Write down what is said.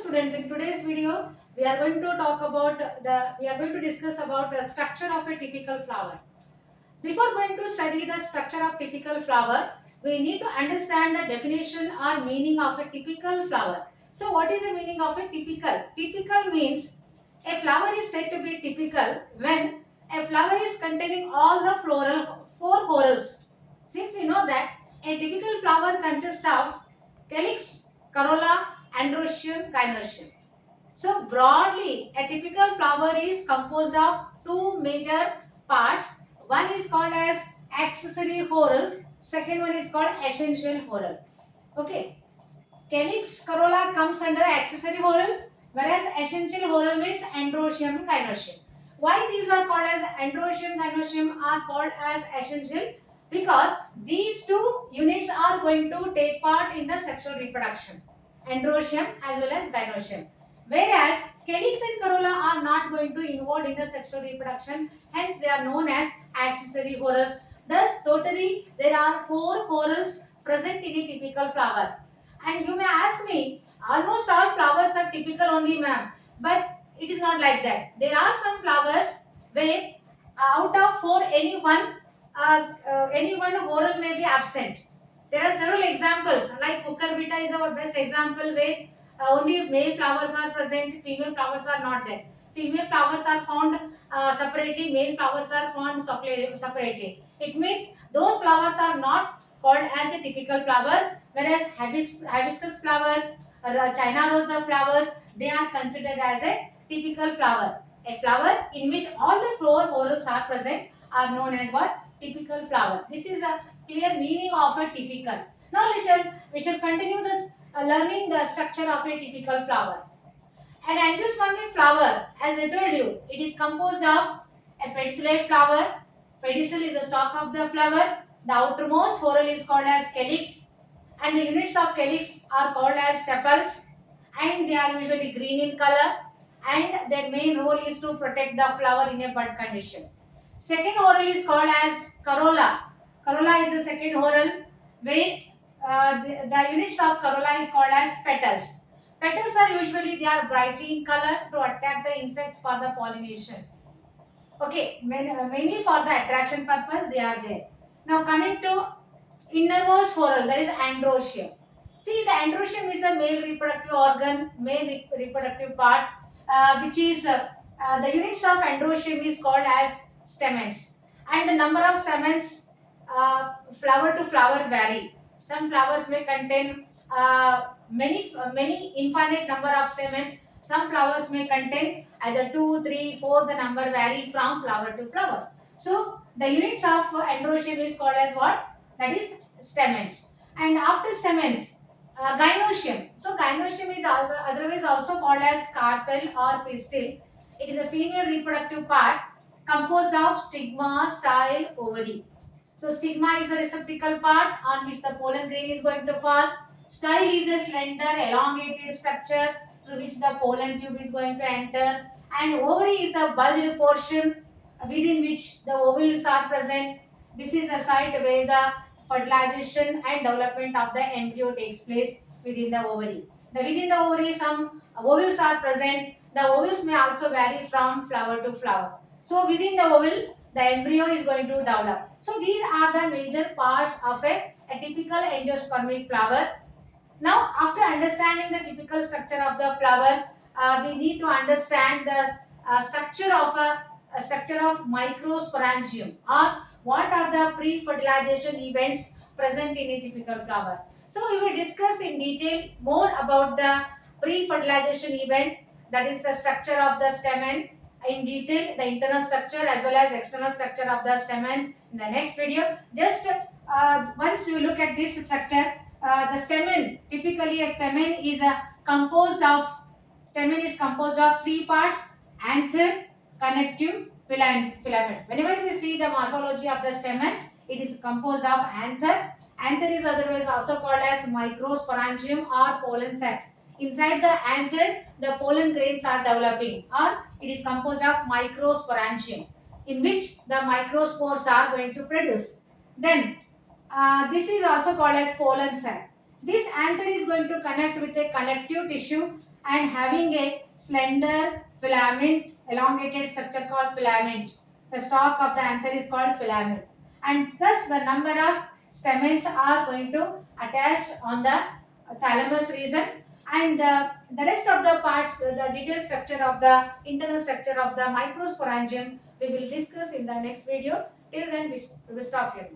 students, in today's video we are going to discuss about the structure of a typical flower. Before going to study the structure of typical flower, we need to understand the definition or meaning of a typical flower. So what is the meaning of a typical? Typical means a flower is said to be typical when a flower is containing all the four whorls. Since we know that a typical flower consists of calyx, corolla, androecium, gynoecium. So broadly, a typical flower is composed of two major parts. One is called as accessory whorls. Second one is called essential whorl. Okay. Calyx, corolla comes under accessory whorl, whereas essential whorl means androecium, gynoecium. Why these are called as androecium, gynoecium are called as essential? Because these two units are going to take part in the sexual reproduction, androecium as well as gynoecium, whereas calyx and corolla are not going to involve in the sexual reproduction, hence they are known as accessory whorls. Thus totally there are four whorls present in a typical flower. And you may ask me, almost all flowers are typical only, ma'am, but it is not like that. There are some flowers where out of four any one whorl may be absent. There are several examples like cucurbita is our best example where only male flowers are present, female flowers are not there. Female flowers are found separately, male flowers are found separately. It means those flowers are not called as a typical flower, whereas hibiscus flower or China rosa flower, they are considered as a typical flower. A flower in which all the four whorls are present are known as what? Typical flower. This is a clear meaning of a typical. Now we shall continue this learning the structure of a typical flower. An angiospermic flower, as I told you, it is composed of a pedicellate flower. Pedicel is the stalk of the flower. The outermost whorl is called as calyx, and the units of calyx are called as sepals, and they are usually green in color, and their main role is to protect the flower in a bud condition. Second whorl is called as corolla. Corolla is the second whorl where the units of corolla is called as petals. Petals are usually they are brightly in color to attract the insects for the pollination. Okay, mainly for the attraction purpose they are there. Now coming to innermost whorl, that is androecium. See, the androecium is the male reproductive organ, male reproductive part, which is the units of androecium is called as stamens, and the number of stamens flower to flower vary. Some flowers may contain many infinite number of stamens. Some flowers may contain either 2, 3, 4. The number vary from flower to flower. So the units of androecium is called as what? That is stamens. And after stamens, gynoecium. So gynoecium is also otherwise also called as carpel or pistil. It is a female reproductive part composed of stigma, style, ovary. So stigma is the receptacle part on which the pollen grain is going to fall. Style is a slender, elongated structure through which the pollen tube is going to enter. And ovary is a bulged portion within which the ovules are present. This is the site where the fertilization and development of the embryo takes place within the ovary. Within the ovary, some ovules are present. The ovules may also vary from flower to flower. So within the ovule, the embryo is going to develop. So these are the major parts of a typical angiospermic flower. Now, after understanding the typical structure of the flower, we need to understand the structure of microsporangium, or what are the pre-fertilization events present in a typical flower. So we will discuss in detail more about the pre-fertilization event, that is the structure of the stamen in detail, the internal structure as well as external structure of the stamen in the next video. Just once you look at this structure, the stamen, typically a stamen is composed of three parts: anther, connective, filament. Whenever we see the morphology of the stamen, it is composed of anther. Anther is otherwise also called as microsporangium or pollen sac. Inside the anther, the pollen grains are developing, or it is composed of microsporangium, in which the microspores are going to produce. Then this is also called as pollen sac. This anther is going to connect with a connective tissue and having a slender filament, elongated structure called filament. The stalk of the anther is called filament, and thus the number of stamens are going to attached on the thalamus region, and the rest of the parts, the detailed structure of the internal structure of the microsporangium, we will discuss in the next video. Till then, we will stop here.